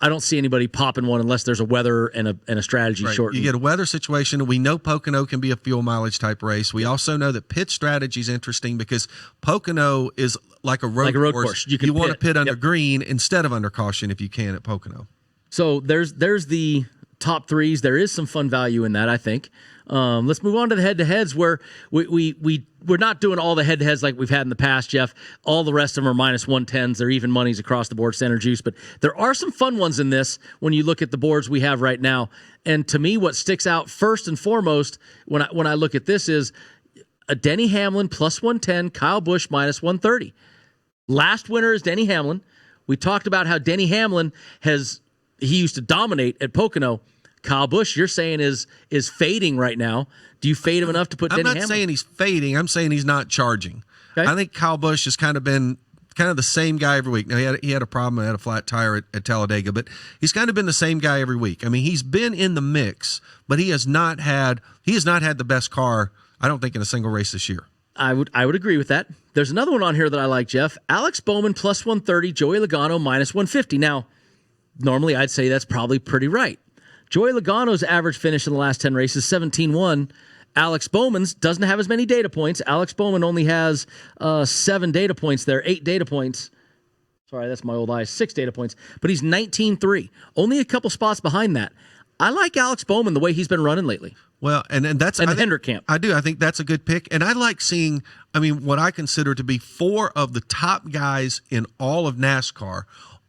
don't see anybody popping one unless there's a weather and a strategy short. You get a weather situation. We know Pocono can be a fuel mileage type race. We also know that pit strategy is interesting because Pocono is like a road course. You want to pit under green instead of under caution if you can at Pocono. So there's the top 3s. There is some fun value in that, I think. Let's move on to the head-to-heads where we're not doing all the head-to-heads like we've had in the past, Jeff. All the rest of them are minus 110s. They're even monies across the board, Center Juice. But there are some fun ones in this when you look at the boards we have right now. And to me, what sticks out first and foremost when I look at this is a Denny Hamlin plus 110, Kyle Busch minus 130. Last winner is Denny Hamlin. We talked about how Denny Hamlin he used to dominate at Pocono. Kyle Busch, you're saying is fading right now. Do you fade him enough to put Denny Hamlin? I'm not saying he's fading. I'm saying he's not charging. Okay. I think Kyle Busch has kind of been kind of the same guy every week. Now he had a problem, he had a flat tire at Talladega, but he's kind of been the same guy every week. I mean, he's been in the mix, but he has not had the best car, I don't think, in a single race this year. I would agree with that. There's another one on here that I like, Jeff. Alex Bowman plus 130, Joey Logano minus 150. Now, normally I'd say that's probably pretty right. Joey Logano's average finish in the last 10 races, 17-1. Alex Bowman's doesn't have as many data points. Alex Bowman only has 7 data points there, 8 data points. Sorry, that's my old eyes. 6 data points. But he's 19-3. Only a couple spots behind that. I like Alex Bowman the way he's been running lately. Well, and that's the Hendrick camp. I do. I think that's a good pick. And I like seeing, what I consider to be 4 of the top guys in all of NASCAR,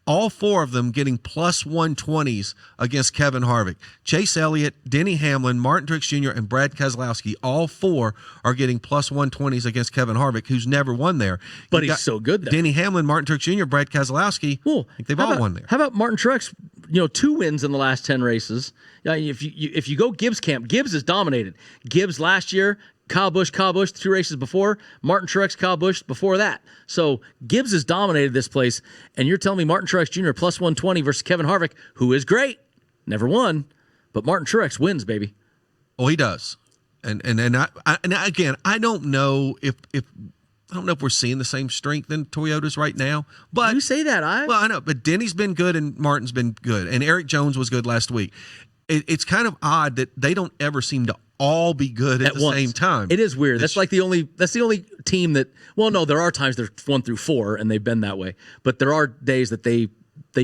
all 4 of them getting plus 120s against Kevin Harvick. Chase Elliott, Denny Hamlin, Martin Truex Jr., and Brad Keselowski, all 4 are getting plus 120s against Kevin Harvick, who's never won there. But he's so good there. Denny Hamlin, Martin Truex Jr., Brad Keselowski, I think they've all won there. How about Martin Truex? 2 wins in the last 10 races. If you go Gibbs camp, Gibbs is dominated. Gibbs last year, Kyle Busch, 2 races before, Martin Truex, Kyle Busch before that. So Gibbs has dominated this place, and you're telling me Martin Truex Jr. plus 120 versus Kevin Harvick, who is great, never won, but Martin Truex wins, baby. Oh, he does. And again, I don't know if we're seeing the same strength in Toyotas right now. But you say that, well, I know, but Denny's been good and Martin's been good, and Eric Jones was good last week. It's kind of odd that they don't ever seem to all be good at the once. same time. It is weird. That's the only team that. Well, no, there are times they're 1 through 4 and they've been that way, but there are days that they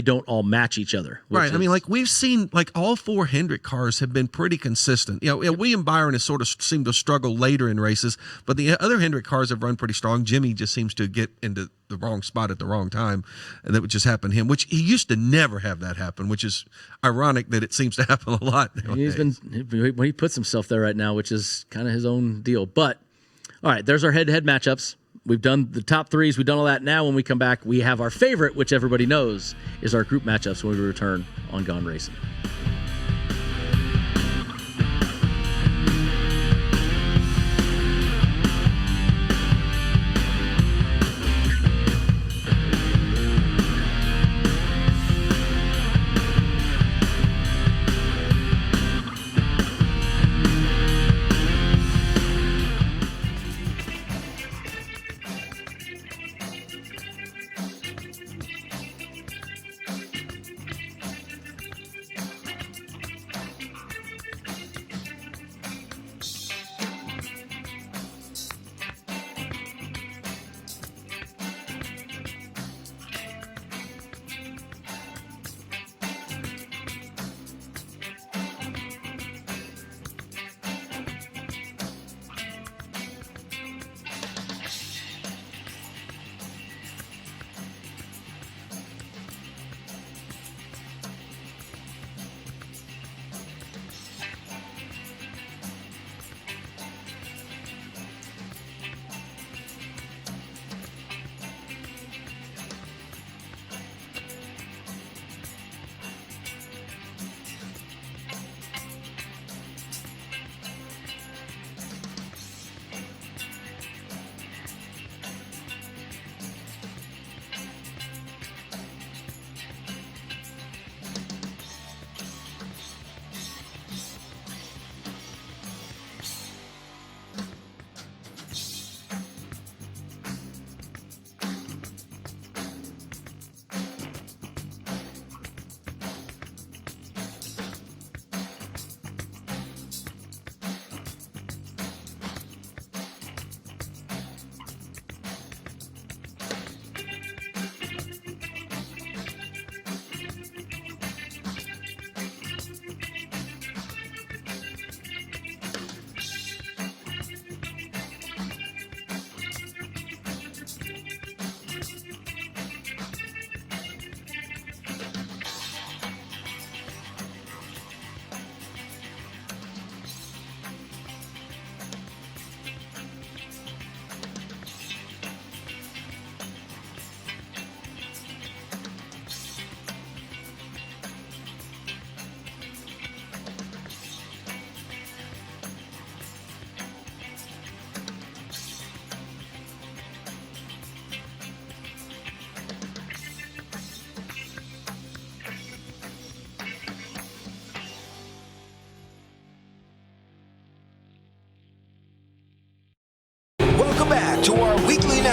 don't all match each other. Right. We've seen all 4 Hendrick cars have been pretty consistent. William Byron has sort of seemed to struggle later in races, but the other Hendrick cars have run pretty strong. Jimmy just seems to get into the wrong spot at the wrong time, and that would just happen to him, which he used to never have that happen, which is ironic that it seems to happen a lot nowadays. He puts himself there right now, which is kind of his own deal. But all right, there's our head-to-head matchups. We've done the top 3s. We've done all that. Now when we come back, we have our favorite, which everybody knows is our group matchups when we return on Gaughan Racing.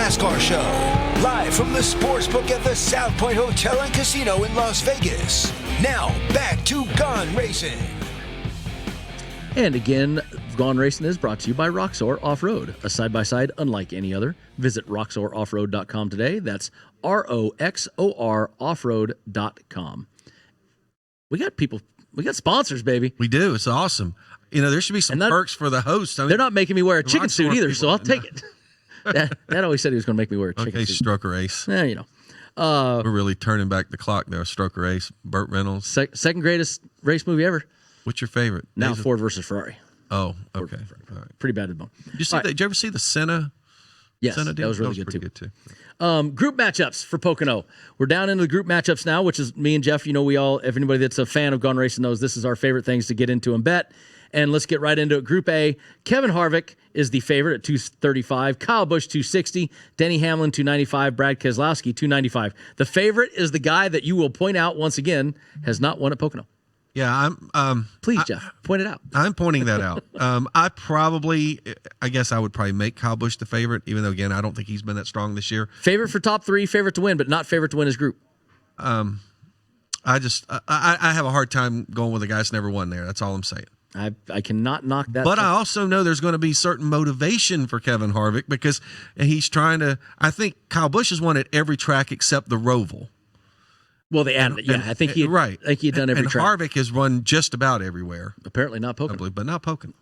NASCAR Show, live from the Sportsbook at the South Point Hotel and Casino in Las Vegas. Now, back to Gaughan Racin. And again, Gaughan Racin is brought to you by Roxor Off-Road, a side-by-side unlike any other. Visit roxoroffroad.com today. That's ROXOR offroad.com. We got sponsors, baby. We do. It's awesome. There should be some perks for the host. They're not making me wear a chicken suit either, so I'll take it. That always said he was going to make me wear a chicken suit. Okay, Stroker Ace. Yeah, We're really turning back the clock there. Stroker Ace, Burt Reynolds. Second greatest race movie ever. What's your favorite? Now Ford versus Ferrari. Oh, okay. All right. Pretty bad to bone. Did you ever see the Senna? Yes, Senna that was really good pretty too. Good too. Group matchups for Pocono. We're down into the group matchups now, which is me and Jeff. We all, if anybody that's a fan of Gaughan Racing knows this is our favorite things to get into and bet. And let's get right into it. Group A, Kevin Harvick is the favorite at 235. Kyle Busch, 260. Denny Hamlin, 295. Brad Keselowski, 295. The favorite is the guy that you will point out once again has not won at Pocono. Yeah, Please, Jeff, point it out. I'm pointing that out. I guess I would probably make Kyle Busch the favorite, even though, again, I don't think he's been that strong this year. Favorite for top three, favorite to win, but not favorite to win his group. I have a hard time going with a guy that's never won there. That's all I'm saying. I cannot knock that. But I also know there's going to be certain motivation for Kevin Harvick because he's trying to. I think Kyle Busch has won at every track except the Roval. Well, they added it. Yeah, I think he had done every track. And Harvick has run just about everywhere. Apparently not Pocono. But not Pocono.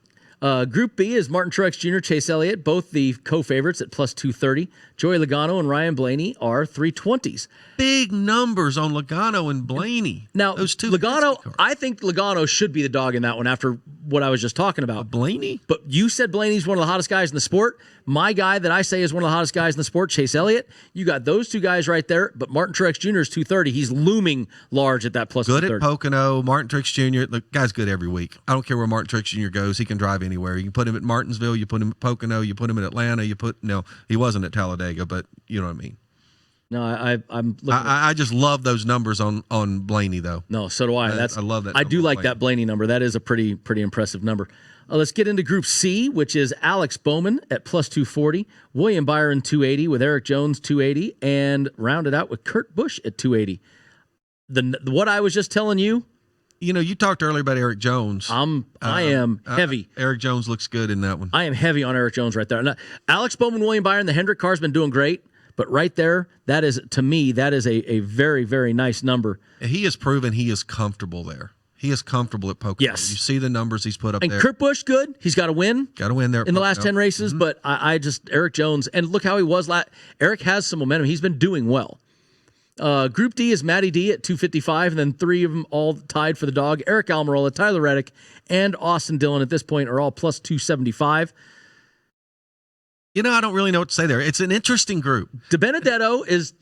Group B is Martin Truex Jr., Chase Elliott, both the co-favorites at plus 230. Joey Logano and Ryan Blaney are 320s. Big numbers on Logano and Blaney. Now, those two. Logano, I think Logano should be the dog in that one after what I was just talking about. Blaney? But you said Blaney's one of the hottest guys in the sport. My guy that I say is one of the hottest guys in the sport, Chase Elliott. You got those two guys right there, but Martin Truex Jr. is 230. He's looming large at that plus good 230. At Pocono. Martin Truex Jr., the guy's good every week. I don't care where Martin Truex Jr. goes. He can drive anywhere. You can put him at Martinsville. You put him at Pocono. You put him in Atlanta. He wasn't at Talladega, but you know what I mean. No, I'm looking. I just love those numbers on Blaney, though. No, so do I. I love that. I do like that Blaney number. That is a pretty impressive number. Let's get into Group C, which is Alex Bowman at plus 240, William Byron 280 with Eric Jones 280, and rounded out with Kurt Busch at 280. What I was just telling you. You talked earlier about Eric Jones. I am heavy. Eric Jones looks good in that one. I am heavy on Eric Jones right there. Now, Alex Bowman, William Byron, the Hendrick car's been doing great. But right there, that is a very, very nice number. He has proven he is comfortable there. He is comfortable at Pocono. Yes. You see the numbers he's put up there. And Kurt Busch, good. He's got to win. Got to win there in the last 10 races. Mm-hmm. But I just, Eric Jones, and look how he was. Eric has some momentum. He's been doing well. Group D is Matty D at 255, and then three of them all tied for the dog. Eric Almirola, Tyler Reddick, and Austin Dillon at this point are all plus 275. I don't really know what to say there. It's an interesting group. DiBenedetto is...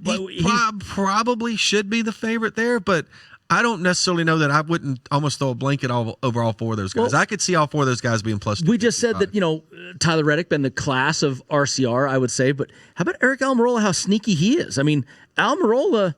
He probably should be the favorite there, but I don't necessarily know that I wouldn't almost throw a blanket over all four of those guys. Well, I could see all four of those guys being plus 255. We just said that, Tyler Reddick been the class of RCR, I would say, but how about Eric Almirola, how sneaky he is? I mean, Almirola...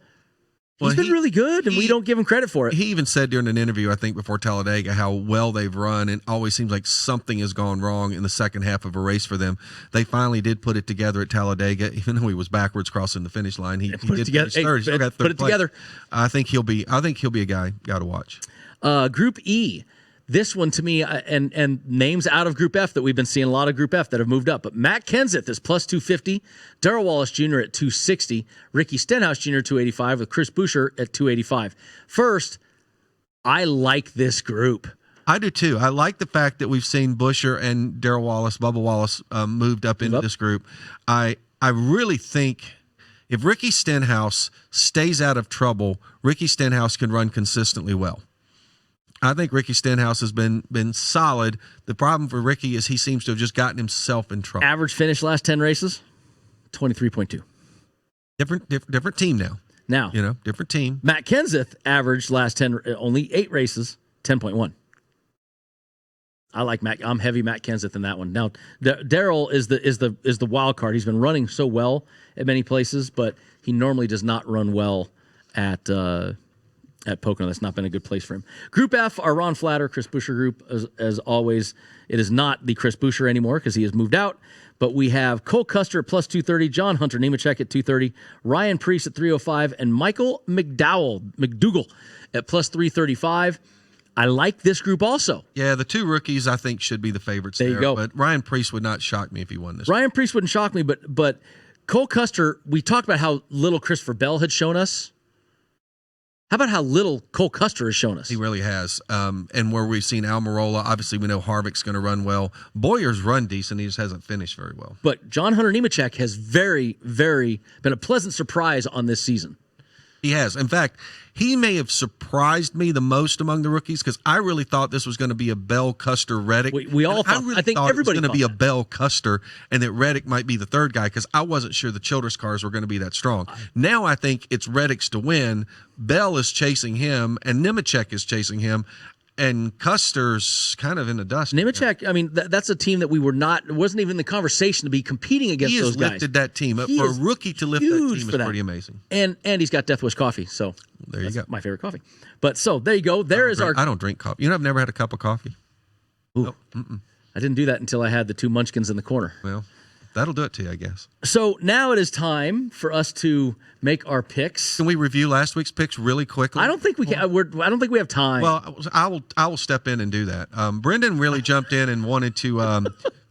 He's been really good, and we don't give him credit for it. He even said during an interview, I think, before Talladega, how well they've run, and always seems like something has gone wrong in the second half of a race for them. They finally did put it together at Talladega, even though he was backwards crossing the finish line. He did finish third. He still got third place. Together. I think he'll be a guy to watch. Group E. This one to me, and names out of Group F that we've been seeing a lot of Group F that have moved up. But Matt Kenseth is plus 250, Darrell Wallace Jr. at 260, Ricky Stenhouse Jr. 285 with Chris Buescher at 285. First, I like this group. I do too. I like the fact that we've seen Buescher and Darrell Wallace, Bubba Wallace, moved up into this group. I really think if Ricky Stenhouse stays out of trouble, Ricky Stenhouse can run consistently well. I think Ricky Stenhouse has been solid. The problem for Ricky is he seems to have just gotten himself in trouble. Average finish last 10 races, 23.2. Different team now. Different team. Matt Kenseth averaged last 10 only 8 races, 10.1. I like Matt. I'm heavy Matt Kenseth in that one. Now, Darrell is the wild card. He's been running so well at many places, but he normally does not run well at at Pocono. That's not been a good place for him. Group F, our Ron Flatter, Chris Buescher group, as always. It is not the Chris Buescher anymore because he has moved out. But we have Cole Custer at plus 230, John Hunter Nemechek at 230, Ryan Preece at 305, and Michael McDougal at plus 335. I like this group also. Yeah, the two rookies I think should be the favorites there. You go. But Ryan Preece would not shock me if he won this. Ryan Preece wouldn't shock me, but Cole Custer, we talked about how little Christopher Bell had shown us. How about how little Cole Custer has shown us? He really has. And where we've seen Almirola, obviously we know Harvick's going to run well. Boyer's run decent. He just hasn't finished very well. But John Hunter Nemechek has very, very been a pleasant surprise on this season. He has. In fact, he may have surprised me the most among the rookies because I really thought this was going to be a Bell, Custer, Reddick. We all thought. I think everybody it was going to be a Bell, Custer, and that Reddick might be the third guy because I wasn't sure the Childress cars were going to be that strong. Now I think it's Reddick's to win. Bell is chasing him, and Nemechek is chasing him. And Custer's kind of in the dust. Nemechek, I mean, that's a team that we were not, it wasn't even in the conversation to be competing against those guys. He has lifted that team up. For a rookie to lift that team is pretty amazing. And he's got Death Wish coffee, so there you go. My favorite coffee. But so there you go. I don't drink coffee. You know, I've never had a cup of coffee. Ooh, nope. I didn't do that until I had the two munchkins in the corner. Well, that'll do it to you, I guess. So now it is time for us to make our picks. Can we review last week's picks really quickly? I don't think we can. I don't think we have time. Well, I will step in and do that. Brendan really jumped in and wanted to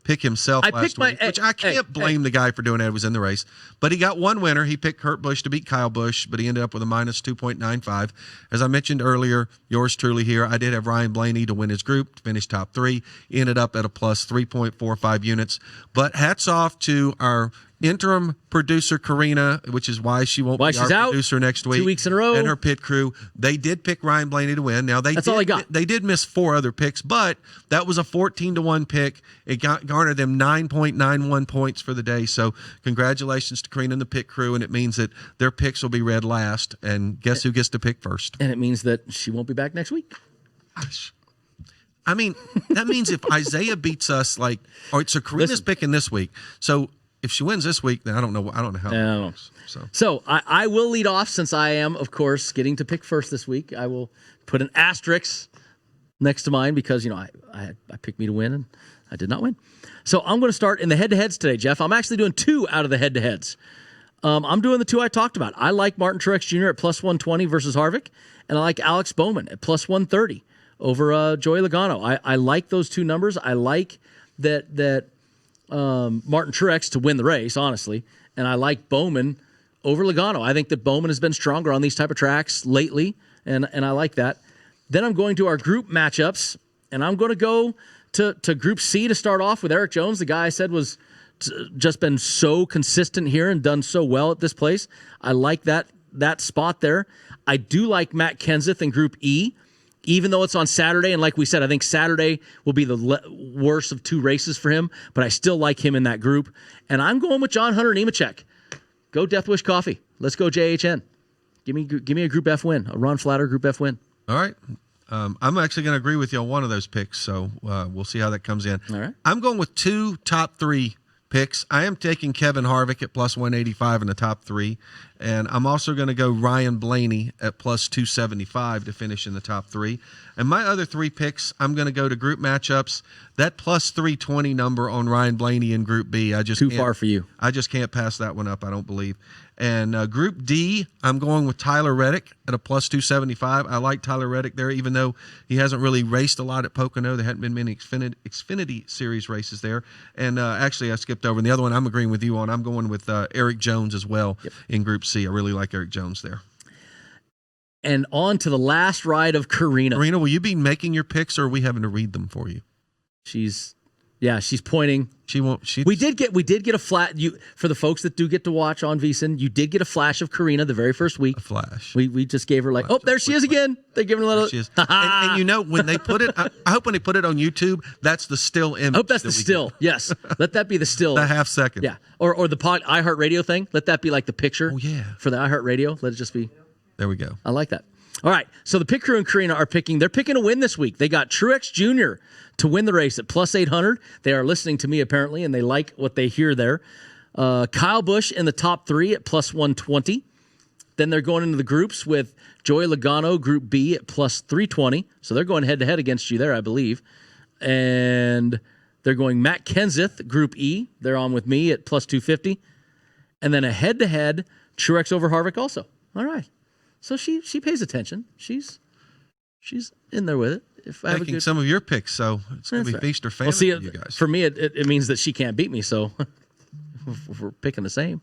pick himself last week, which I can't blame the guy for doing that. It was in the race. But he got one winner. He picked Kurt Busch to beat Kyle Busch, but he ended up with a minus 2.95. As I mentioned earlier, yours truly here, I did have Ryan Blaney to win his group, to finish top three. He ended up at a plus 3.45 units. But hats off to our interim producer Karina, which is why she won't be our producer next week. 2 weeks in a row. And her pit crew. They did pick Ryan Blaney to win. Now that's all I got. They did miss 4 other picks, but that was a 14-1 pick. It garnered them 9.91 points for the day. So congratulations to Karina and the pit crew, and it means that their picks will be read last. And guess who gets to pick first? And it means that she won't be back next week. Gosh. I mean, that means if Isaiah beats us, all right, so Karina's picking this week. So if she wins this week, then I don't know how it works. So I will lead off since I am, of course, getting to pick first this week. I will put an asterisk next to mine because, I picked me to win and I did not win. So I'm going to start in the head-to-heads today, Jeff. I'm actually doing 2 out of the head-to-heads. I'm doing the 2 I talked about. I like Martin Truex Jr. at plus 120 versus Harvick, and I like Alex Bowman at plus 130 over Joey Logano. I like those 2 numbers. I like that Martin Truex to win the race, honestly, and I like Bowman over Logano. I think that Bowman has been stronger on these type of tracks lately, and I like that. Then I'm going to our group matchups, and I'm going to go to Group C to start off with Eric Jones, the guy I said was just been so consistent here and done so well at this place. I like that spot there. I do like Matt Kenseth in Group E, even though it's on Saturday. And like we said, I think Saturday will be the worst of 2 races for him, but I still like him in that group. And I'm going with John Hunter Nemechek. Go Death Wish Coffee. Let's go JHN. Give me a Group F win, a Ron Flatter Group F win. All right. I'm actually going to agree with you on one of those picks, so we'll see how that comes in. All right. I'm going with 2 top 3 picks. I am taking Kevin Harvick at plus 185 in the top 3, and I'm also going to go Ryan Blaney at plus 275 to finish in the top 3. And my other 3 picks, I'm going to go to group matchups. That plus 320 number on Ryan Blaney in Group B, I just too far for you. I just can't pass that one up, I don't believe. And Group D, I'm going with Tyler Reddick at a plus 275. I like Tyler Reddick there, even though he hasn't really raced a lot at Pocono. There hadn't been many Xfinity Series races there. And actually, I skipped over. And the other one I'm agreeing with you on, I'm going with Eric Jones as well in Group C. I really like Eric Jones there. And on to the last ride of Karina. Karina, will you be making your picks, or are we having to read them for you? She's pointing. She won't. We did get a flat. For the folks that do get to watch on VSiN, you did get a flash of Karina the very first week. A flash. We just gave her there she is again. They're giving her a little. She is. and when they put it, I hope when they put it on YouTube, that's the still image. I hope that's the still. Yes, let that be the still. The half second. Yeah, or the iHeartRadio thing. Let that be like the picture. Oh yeah. For the iHeartRadio, let it just be. There we go. I like that. All right, so the pit crew and Karina are picking. They're picking a win this week. They got Truex Jr. to win the race at plus 800. They are listening to me apparently, and they like what they hear there. Kyle Busch in the top 3 at plus 120. Then they're going into the groups with Joey Logano, Group B at plus 320. So they're going head-to-head against you there, I believe. And they're going Matt Kenseth, Group E. They're on with me at plus 250. And then a head-to-head Truex over Harvick also. All right. So she pays attention. She's in there with it. If I Making some of your picks, so it's going to be feast or famine for you guys. For me, it means that she can't beat me, so if we're picking the same.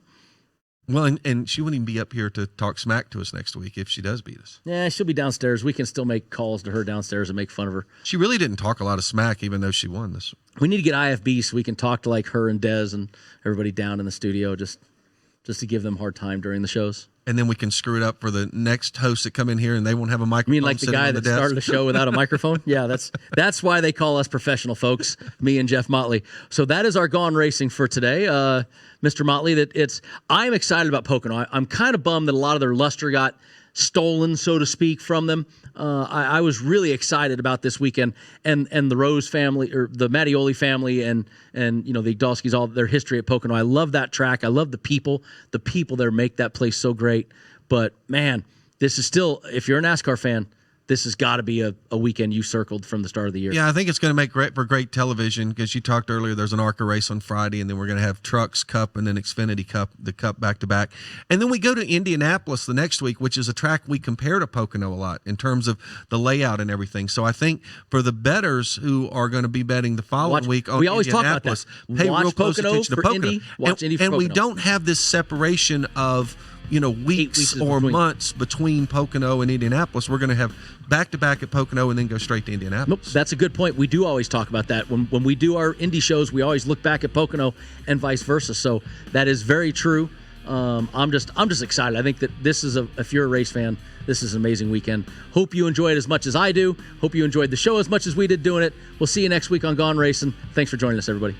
Well, and she wouldn't even be up here to talk smack to us next week if she does beat us. Yeah, she'll be downstairs. We can still make calls to her downstairs and make fun of her. She really didn't talk a lot of smack, even though she won this. We need to get IFB so we can talk to like her and Dez and everybody down in the studio just to give them a hard time during the shows. And then we can screw it up for the next hosts that come in here and they won't have a microphone. You mean like the guy that started the show without a microphone? Yeah, that's why they call us professional folks, me and Jeff Motley. So that is our Gaughan Racing for today. Mr. Motley, I'm excited about Pocono. I'm kind of bummed that a lot of their luster got stolen, so to speak, from them. I was really excited about this weekend and the Rose family or the Mattioli family and the Igdalskis, all their history at Pocono. I love that track. I love the people there make that place so great. But man, this is still, if you're a NASCAR fan, this has got to be a weekend you circled from the start of the year. Yeah, I think it's going to make for great television because you talked earlier, there's an ARCA race on Friday, and then we're going to have Trucks Cup and then Xfinity Cup, the Cup back-to-back. And then we go to Indianapolis the next week, which is a track we compare to Pocono a lot in terms of the layout and everything. So I think for the bettors who are going to be betting the following week on Indianapolis, pay real close attention to Pocono. And we don't have this separation of weeks or months between Pocono and Indianapolis. We're going to have back-to-back at Pocono and then go straight to Indianapolis. Nope, that's a good point. We do always talk about that. When we do our Indy shows, we always look back at Pocono and vice versa. So that is very true. I'm just excited. I think that this is if you're a race fan, this is an amazing weekend. Hope you enjoy it as much as I do. Hope you enjoyed the show as much as we did doing it. We'll see you next week on Gaughan Racing. Thanks for joining us, everybody.